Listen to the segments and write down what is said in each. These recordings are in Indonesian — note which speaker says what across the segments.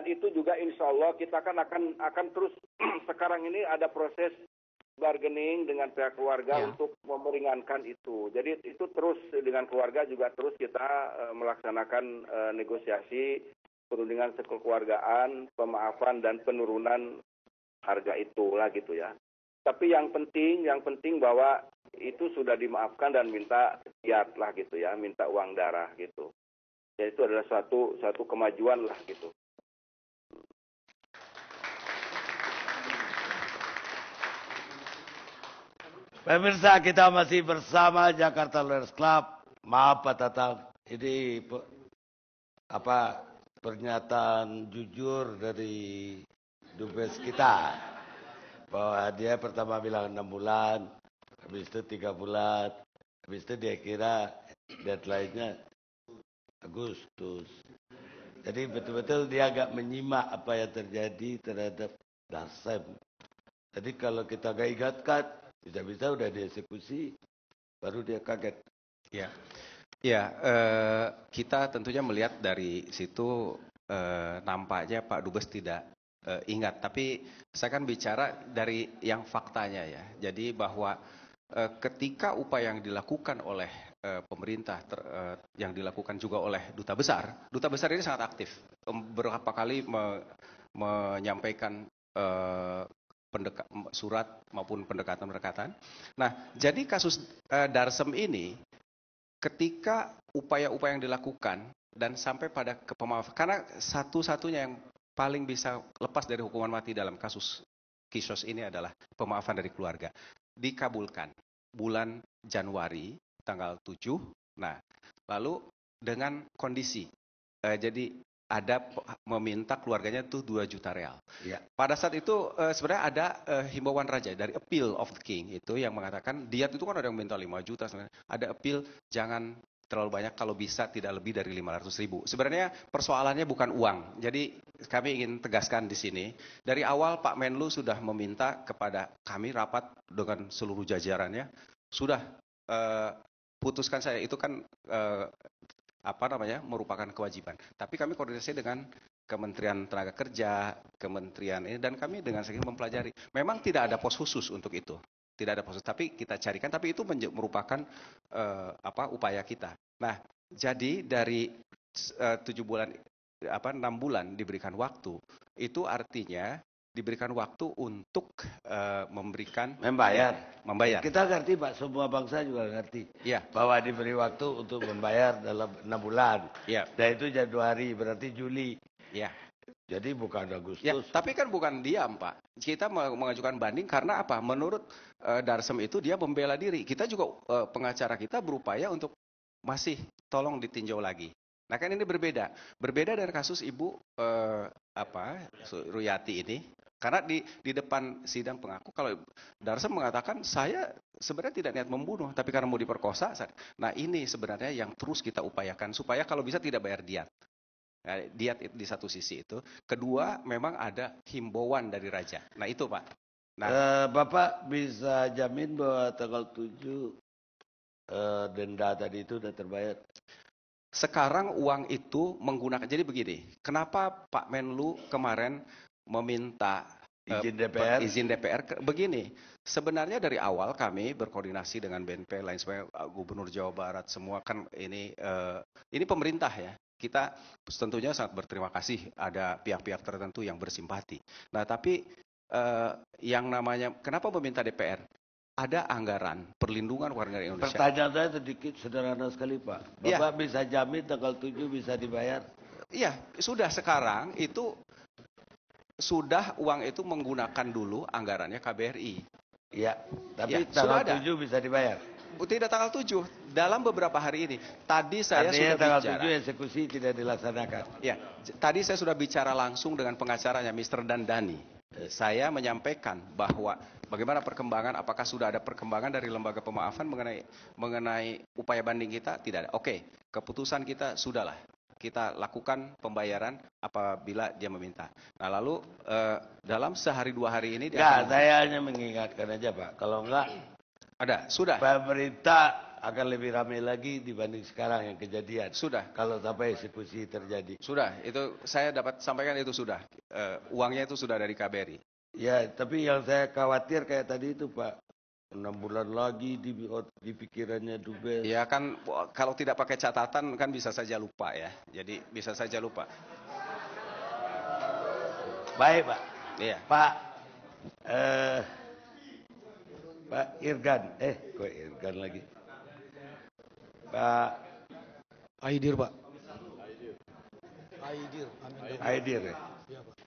Speaker 1: dan itu juga insya Allah kita kan akan terus sekarang ini ada proses bargaining dengan pihak keluarga untuk memeringankan itu. Jadi itu terus dengan keluarga juga terus kita melaksanakan negosiasi perundingan sekeluargaan, pemaafan dan penurunan harga itulah gitu ya. Tapi yang penting bahwa itu sudah dimaafkan dan minta fiat lah gitu ya, minta uang darah gitu. Ya itu adalah suatu kemajuan lah gitu.
Speaker 2: Pemirsa, kita masih bersama Jakarta Lawyers Club. Maaf Pak Tatang, ini pernyataan jujur dari dubes kita bahwa dia pertama bilang 6 bulan, habis itu 3 bulan, habis itu dia kira deadline-nya Agustus. Jadi betul-betul dia agak menyimak apa yang terjadi terhadap Darsem. Jadi kalau kita gak ingatkan, bisa-bisa udah dieksekusi, baru dia kaget.
Speaker 3: Kita tentunya melihat dari situ nampaknya Pak Dubes tidak ingat. Tapi saya kan bicara dari yang faktanya ya. Jadi bahwa ketika upaya yang dilakukan oleh pemerintah, yang dilakukan juga oleh duta besar ini sangat aktif. Berapa kali menyampaikan surat maupun pendekatan-pendekatan. Nah, jadi kasus Darsem ini, ketika upaya-upaya yang dilakukan dan sampai pada pemaafan, karena satu-satunya yang paling bisa lepas dari hukuman mati dalam kasus kisos ini adalah pemaafan dari keluarga. Dikabulkan bulan Januari tanggal 7. Nah, lalu dengan kondisi, jadi ada meminta keluarganya itu 2 juta real.
Speaker 2: Ya.
Speaker 3: Pada saat itu sebenarnya ada himbauan raja dari Appeal of the King itu yang mengatakan diat itu kan ada yang minta 5 juta sebenarnya. Ada appeal jangan terlalu banyak, kalau bisa tidak lebih dari 500.000. Sebenarnya persoalannya bukan uang. Jadi kami ingin tegaskan di sini, dari awal Pak Menlu sudah meminta kepada kami rapat dengan seluruh jajarannya, sudah putuskan saya itu kan merupakan kewajiban. Tapi kami koordinasi dengan Kementerian Tenaga Kerja, Kementerian ini, dan kami dengan segini mempelajari. Memang tidak ada pos khusus untuk itu. Tidak ada pos khusus, tapi kita carikan. Tapi itu merupakan upaya kita. Nah, jadi dari 6 bulan diberikan waktu, itu artinya diberikan waktu untuk membayar.
Speaker 2: Kita ngerti Pak, semua bangsa juga ngerti.
Speaker 3: Ya.
Speaker 2: Bahwa diberi waktu untuk membayar dalam 6 bulan.
Speaker 3: Ya.
Speaker 2: Dan itu Januari, berarti Juli.
Speaker 3: Ya.
Speaker 2: Jadi bukan Agustus.
Speaker 3: Ya, tapi kan bukan diam Pak. Kita mengajukan banding karena apa? Menurut Darsem itu dia membela diri. Kita juga pengacara kita berupaya untuk masih tolong ditinjau lagi. Nah kan ini berbeda. Berbeda dari kasus Ibu Ruyati ini. Karena di depan sidang pengaku, kalau Darsem mengatakan saya sebenarnya tidak niat membunuh, tapi karena mau diperkosa. Nah ini sebenarnya yang terus kita upayakan supaya kalau bisa tidak bayar diat. Nah, diat di satu sisi itu. Kedua, memang ada himbauan dari raja. Nah itu Pak. Nah,
Speaker 2: Bapak bisa jamin bahwa tanggal 7 denda tadi itu sudah terbayar?
Speaker 3: Sekarang uang itu menggunakan, jadi begini, kenapa Pak Menlu kemarin meminta izin DPR? Begini, sebenarnya dari awal kami berkoordinasi dengan BNP, lain sebagainya, Gubernur Jawa Barat, semua kan ini pemerintah ya. Kita tentunya sangat berterima kasih ada pihak-pihak tertentu yang bersimpati. Nah tapi yang namanya, kenapa meminta DPR? Ada anggaran perlindungan warga negara Indonesia.
Speaker 2: Pertanyaan saya sedikit sederhana sekali Pak. Bapak bisa jamin tanggal 7 bisa dibayar?
Speaker 3: Iya, sudah sekarang itu sudah uang itu menggunakan dulu anggarannya KBRI.
Speaker 2: Iya, tapi tanggal 7 bisa dibayar?
Speaker 3: Tidak tanggal 7, dalam beberapa hari ini. Tadi saya
Speaker 2: artinya
Speaker 3: sudah
Speaker 2: tanggal
Speaker 3: bicara.
Speaker 2: 7 eksekusi tidak dilaksanakan?
Speaker 3: Ya, tadi saya sudah bicara langsung dengan pengacaranya Mr. Dandani. Saya menyampaikan bahwa bagaimana perkembangan, apakah sudah ada perkembangan dari lembaga pemaafan mengenai upaya banding kita? Tidak ada. Oke, keputusan kita sudahlah. Kita lakukan pembayaran apabila dia meminta. Nah lalu dalam sehari 2 hari ini...
Speaker 2: Saya hanya mengingatkan aja Pak. Kalau enggak...
Speaker 3: Ada, sudah.
Speaker 2: Pemerintah akan lebih ramai lagi dibanding sekarang yang kejadian.
Speaker 3: Sudah.
Speaker 2: Kalau sampai eksekusi terjadi.
Speaker 3: Sudah, itu saya dapat sampaikan itu sudah. Uangnya itu sudah dari KBRI.
Speaker 2: Ya, tapi yang saya khawatir kayak tadi itu Pak, 6 bulan lagi di pikirannya Dubes.
Speaker 3: Ya kan, kalau tidak pakai catatan kan bisa saja lupa ya. Jadi bisa saja lupa.
Speaker 2: Baik Pak.
Speaker 3: Iya.
Speaker 2: Pak Irgan, kok Irgan lagi? Pak
Speaker 4: Aidir, Pak.
Speaker 2: Aidir ya?
Speaker 4: Iya, Pak.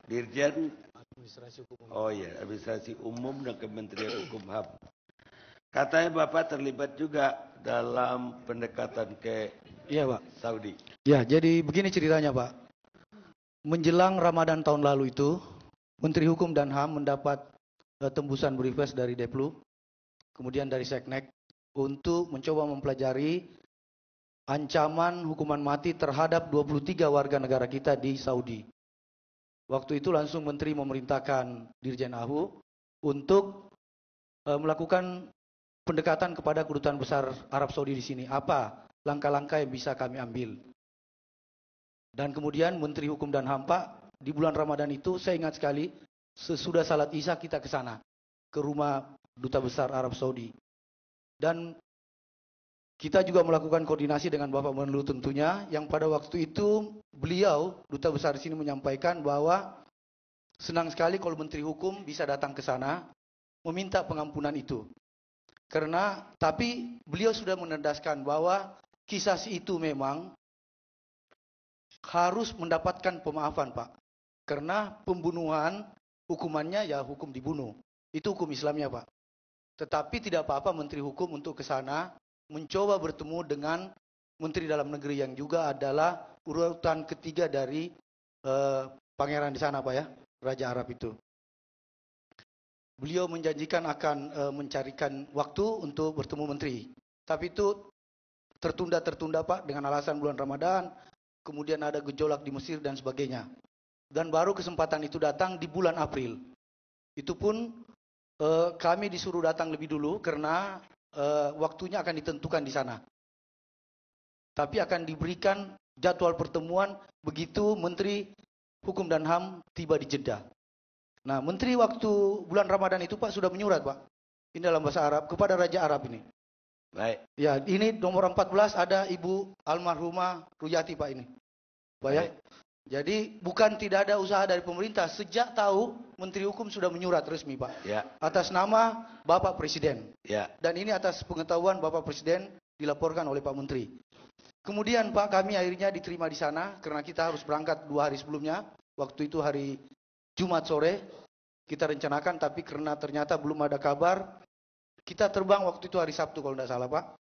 Speaker 2: Dirjen
Speaker 4: Administrasi Hukum.
Speaker 2: Oh iya, Administrasi Umum dan Kementerian Hukum HAM. Katanya Bapak terlibat juga dalam pendekatan ke
Speaker 4: Iya, Pak.
Speaker 2: Saudi.
Speaker 4: Ya, jadi begini ceritanya, Pak. Menjelang Ramadan tahun lalu itu, Menteri Hukum dan HAM mendapat tembusan briefcase dari Deplu, kemudian dari Seknek, untuk mencoba mempelajari ancaman hukuman mati terhadap 23 warga negara kita di Saudi. Waktu itu langsung Menteri memerintahkan Dirjen AHU untuk melakukan pendekatan kepada Kedutaan Besar Arab Saudi di sini. Apa langkah-langkah yang bisa kami ambil? Dan kemudian Menteri Hukum dan HAM, Pak, di bulan Ramadan itu saya ingat sekali, sesudah salat Isya kita ke sana, ke rumah Duta Besar Arab Saudi. Dan kita juga melakukan koordinasi dengan Bapak Menlu tentunya, yang pada waktu itu beliau, Duta Besar di sini menyampaikan bahwa senang sekali kalau Menteri Hukum bisa datang ke sana, meminta pengampunan itu. Karena, tapi beliau sudah menedaskan bahwa kisah itu memang harus mendapatkan pemaafan, Pak. Karena pembunuhan, hukumannya ya hukum dibunuh. Itu hukum Islamnya, Pak. Tetapi tidak apa-apa Menteri Hukum untuk ke sana, mencoba bertemu dengan Menteri Dalam Negeri yang juga adalah urutan ketiga dari pangeran di sana, Pak ya, Raja Arab itu. Beliau menjanjikan akan mencarikan waktu untuk bertemu Menteri. Tapi itu tertunda Pak dengan alasan bulan Ramadan, kemudian ada gejolak di Mesir dan sebagainya. Dan baru kesempatan itu datang di bulan April. Itu pun kami disuruh datang lebih dulu karena waktunya akan ditentukan di sana. Tapi akan diberikan jadwal pertemuan begitu Menteri Hukum dan HAM tiba di Jeddah. Nah, Menteri waktu bulan Ramadan itu Pak sudah menyurat, Pak. Ini dalam bahasa Arab kepada Raja Arab ini.
Speaker 2: Baik.
Speaker 4: Ya, ini nomor 14 ada Ibu Almarhumah Ruyati, Pak ini. Pak ya. Jadi bukan tidak ada usaha dari pemerintah. Sejak tahu Menteri Hukum sudah menyurat resmi, Pak.
Speaker 2: Ya.
Speaker 4: Atas nama Bapak Presiden.
Speaker 2: Ya.
Speaker 4: Dan ini atas pengetahuan Bapak Presiden dilaporkan oleh Pak Menteri. Kemudian Pak, kami akhirnya diterima di sana karena kita harus berangkat 2 hari sebelumnya. Waktu itu hari Jumat sore kita rencanakan, tapi karena ternyata belum ada kabar, kita terbang waktu itu hari Sabtu kalau tidak salah, Pak.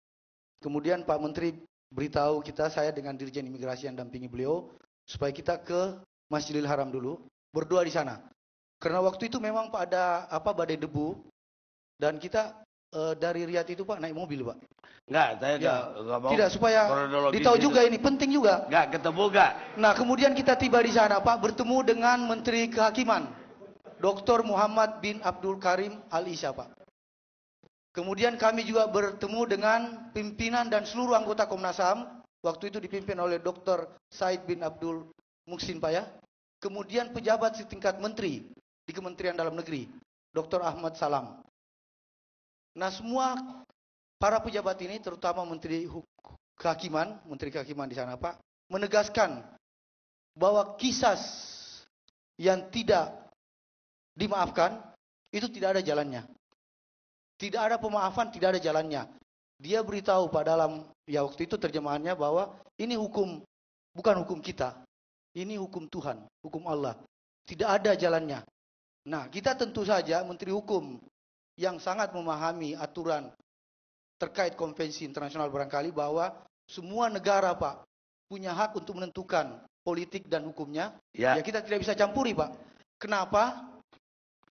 Speaker 4: Kemudian Pak Menteri beritahu kita, saya dengan Dirjen Imigrasi yang dampingi beliau, supaya kita ke Masjidil Haram dulu, berdoa di sana. Karena waktu itu memang Pak ada badai debu, dan kita dari Riyadh itu Pak naik mobil, Pak.
Speaker 2: Enggak, saya enggak mau.
Speaker 4: Tidak, supaya ditahu juga ini, penting juga.
Speaker 2: Enggak ketemu enggak?
Speaker 4: Nah, kemudian kita tiba di sana, Pak, bertemu dengan Menteri Kehakiman, Dr. Muhammad bin Abdul Karim Al-Isya, Pak. Kemudian kami juga bertemu dengan pimpinan dan seluruh anggota Komnas HAM. Waktu itu dipimpin oleh Dr. Said bin Abdul Muhsin, Pak ya. Kemudian pejabat setingkat menteri di Kementerian Dalam Negeri, Dr. Ahmad Salam. Nah, semua para pejabat ini, terutama Menteri Kehakiman di sana, Pak, menegaskan bahwa kisah yang tidak dimaafkan itu tidak ada jalannya. Tidak ada pemaafan, tidak ada jalannya. Dia beritahu Pak dalam, ya waktu itu terjemahannya bahwa ini hukum, bukan hukum kita. Ini hukum Tuhan, hukum Allah. Tidak ada jalannya. Nah, kita tentu saja Menteri Hukum yang sangat memahami aturan terkait konvensi internasional barangkali bahwa semua negara, Pak, punya hak untuk menentukan politik dan hukumnya. Ya kita tidak bisa campuri, Pak. Kenapa?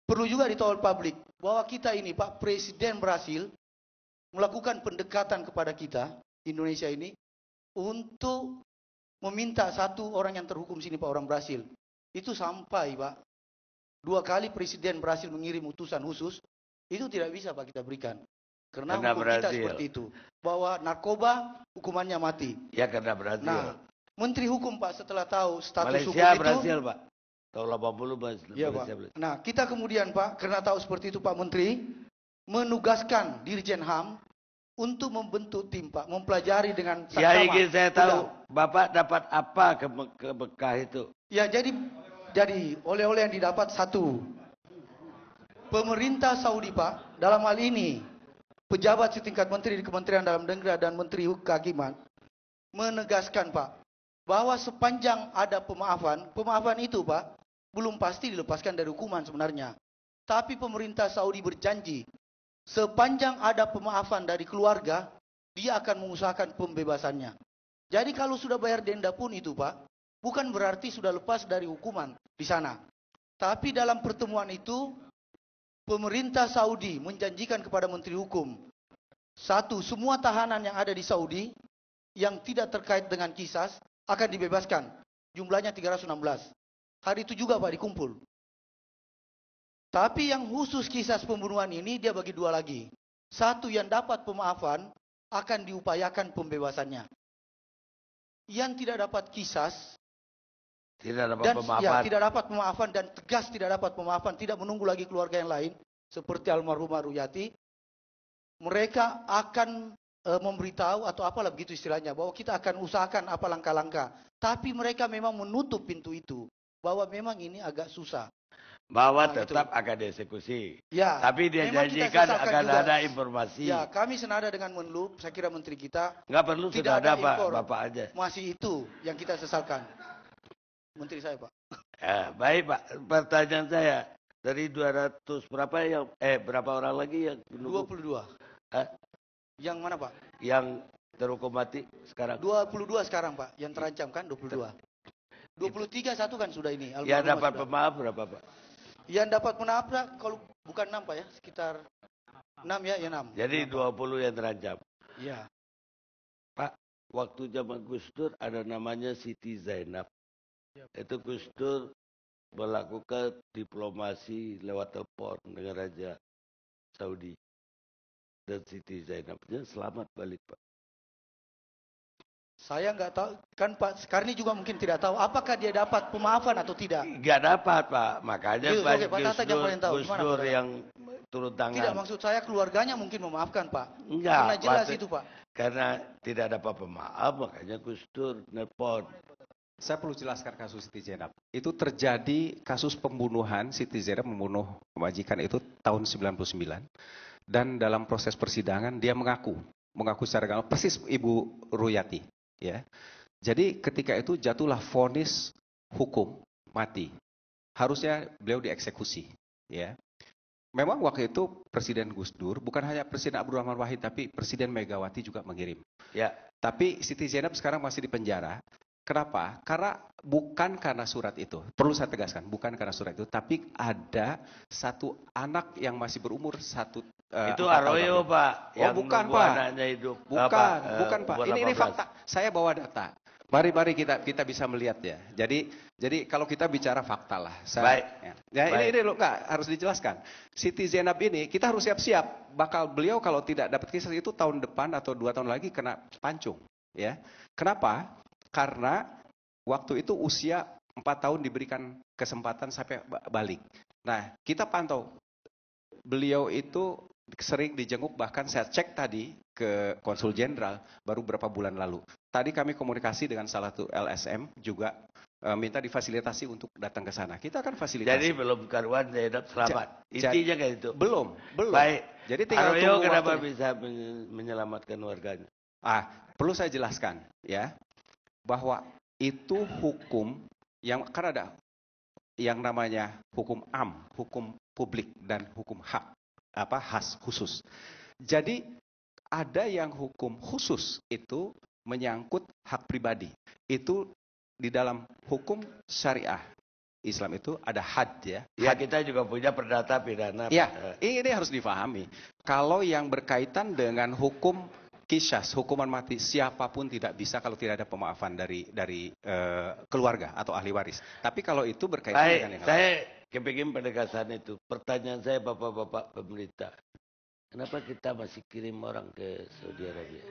Speaker 4: Perlu juga ditahu publik bahwa kita ini, Pak, Presiden Brasil melakukan pendekatan kepada kita, Indonesia ini, untuk meminta satu orang yang terhukum sini, Pak, orang Brasil. Itu sampai, Pak, 2 kali Presiden Brasil mengirim utusan khusus, itu tidak bisa, Pak, kita berikan. Karena hukum kita seperti itu. Bahwa narkoba hukumannya mati.
Speaker 2: Ya karena Brazil.
Speaker 4: Nah, Menteri Hukum Pak setelah tahu status
Speaker 2: Malaysia,
Speaker 4: hukum itu.
Speaker 2: Brazil Pak. Tahun 80
Speaker 4: ya, Pak. Nah, kita kemudian Pak, karena tahu seperti itu Pak Menteri, menugaskan Dirjen HAM untuk membentuk tim Pak, mempelajari dengan saksama.
Speaker 2: Ya ingin saya tahu, Bapak dapat apa ke Mekah itu?
Speaker 4: Ya jadi oleh-oleh yang didapat satu. Pemerintah Saudi Pak, dalam hal ini pejabat setingkat menteri di Kementerian Dalam Negeri dan Menteri Kehakiman menegaskan Pak, bahwa sepanjang ada pemaafan itu Pak, belum pasti dilepaskan dari hukuman sebenarnya. Tapi pemerintah Saudi berjanji, sepanjang ada pemaafan dari keluarga, dia akan mengusahakan pembebasannya. Jadi kalau sudah bayar denda pun itu Pak, bukan berarti sudah lepas dari hukuman di sana. Tapi dalam pertemuan itu, pemerintah Saudi menjanjikan kepada Menteri Hukum, satu, semua tahanan yang ada di Saudi, yang tidak terkait dengan kisas, akan dibebaskan. Jumlahnya 316. Hari itu juga Pak dikumpul. Tapi yang khusus kisah pembunuhan ini dia bagi dua lagi. Satu, yang dapat pemaafan akan diupayakan pembebasannya. Yang tidak dapat kisah
Speaker 2: tidak dapat pemaafan.
Speaker 4: Tidak dapat pemaafan dan tegas tidak dapat pemaafan, tidak menunggu lagi keluarga yang lain seperti almarhumah Ruyati, mereka akan memberitahu atau apalah begitu istilahnya, bahwa kita akan usahakan apa langkah-langkah. Tapi mereka memang menutup pintu itu, bahwa memang ini agak susah.
Speaker 2: Bahwa tetap akan dieksekusi.
Speaker 4: Ya,
Speaker 2: tapi dia janjikan akan juga ada informasi.
Speaker 4: Ya, kami senada dengan Menlu, saya kira menteri kita.
Speaker 2: Nggak perlu
Speaker 4: tidak
Speaker 2: sudah ada
Speaker 4: impor,
Speaker 2: Pak, Bapak aja.
Speaker 4: Masih itu yang kita sesalkan. Menteri saya Pak.
Speaker 2: Ya, baik Pak, pertanyaan saya. Dari 200 berapa yang, berapa orang lagi yang menunggu?
Speaker 4: 22. Yang mana Pak?
Speaker 2: Yang terhukum mati sekarang.
Speaker 4: 22 sekarang Pak, yang terancam kan 22. 23 satu kan sudah ini.
Speaker 2: Yang dapat pemaaf berapa Pak?
Speaker 4: Yang dapat pemaaf kalau bukan 6 Pak ya, sekitar 6 ya, 6.
Speaker 2: Jadi 20 yang terancam.
Speaker 4: Iya.
Speaker 2: Pak, waktu zaman Gus Dur ada namanya Siti Zainab. Itu Gus Dur melakukan diplomasi lewat telepon dengan Raja Saudi. Dan Siti Zainabnya selamat balik Pak.
Speaker 4: Saya nggak tahu, kan Pak Sekarni juga mungkin tidak tahu apakah dia dapat pemaafan atau tidak.
Speaker 2: Nggak dapat Pak, makanya Pak Gus Dur yang turun tangan.
Speaker 4: Tidak, maksud saya keluarganya mungkin memaafkan Pak.
Speaker 2: Enggak.
Speaker 4: Karena jelas itu Pak.
Speaker 2: Karena tidak dapat pemaaf, makanya Gus Dur nelpon.
Speaker 3: Saya perlu jelaskan kasus Siti Zainab. Itu terjadi kasus pembunuhan, Siti Zainab membunuh majikan itu tahun 99. Dan dalam proses persidangan dia mengaku secara gamblang, persis Ibu Ruyati. Ya, jadi ketika itu jatuhlah vonis hukum mati. Harusnya beliau dieksekusi. Ya, memang waktu itu Presiden Gus Dur, bukan hanya Presiden Abdurrahman Wahid, tapi Presiden Megawati juga mengirim.
Speaker 2: Ya.
Speaker 3: Tapi Siti Zainab sekarang masih di penjara. Kenapa? Bukan karena surat itu. Perlu saya tegaskan, bukan karena surat itu, tapi ada satu anak yang masih berumur
Speaker 2: itu Arroyo Pak.
Speaker 3: Oh bukan Pak.
Speaker 2: Anaknya hidup.
Speaker 3: Bukan Pak. Ini fakta. Saya bawa data. Mari kita bisa melihat ya. Jadi kalau kita bicara fakta lah.
Speaker 2: Baik.
Speaker 3: Ya, ini enggak harus dijelaskan. Siti Zainab ini kita harus siap-siap. Beliau kalau tidak dapat kisah itu tahun depan atau 2 tahun lagi kena pancung. Ya. Kenapa? Karena waktu itu usia 4 tahun diberikan kesempatan sampai balik. Nah, kita pantau. Beliau itu sering dijenguk, bahkan saya cek tadi ke Konsul Jenderal baru berapa bulan lalu. Tadi kami komunikasi dengan salah satu LSM juga minta difasilitasi untuk datang ke sana. Kita akan fasilitasi.
Speaker 2: Jadi belum karuan Zainab selamat. Intinya kayak itu.
Speaker 3: Belum.
Speaker 2: Baik.
Speaker 3: Jadi tinggal
Speaker 2: Arroyo kenapa bisa menyelamatkan warganya?
Speaker 3: Perlu saya jelaskan ya. Bahwa itu hukum yang kan ada yang namanya hukum hukum publik dan hukum khas khusus. Jadi ada yang hukum khusus itu menyangkut hak pribadi. Itu di dalam hukum syariah Islam itu ada had ya.
Speaker 2: Ya kita juga punya perdata pidana.
Speaker 3: Ya, ini harus difahami. Kalau yang berkaitan dengan hukum Kisas, hukuman mati, siapapun tidak bisa kalau tidak ada pemaafan dari keluarga atau ahli waris. Tapi kalau itu berkaitan dengan yang lain.
Speaker 2: Saya kepingin penegasan itu. Pertanyaan saya Bapak-Bapak pemerintah. Kenapa kita masih kirim orang ke Saudi Arabia?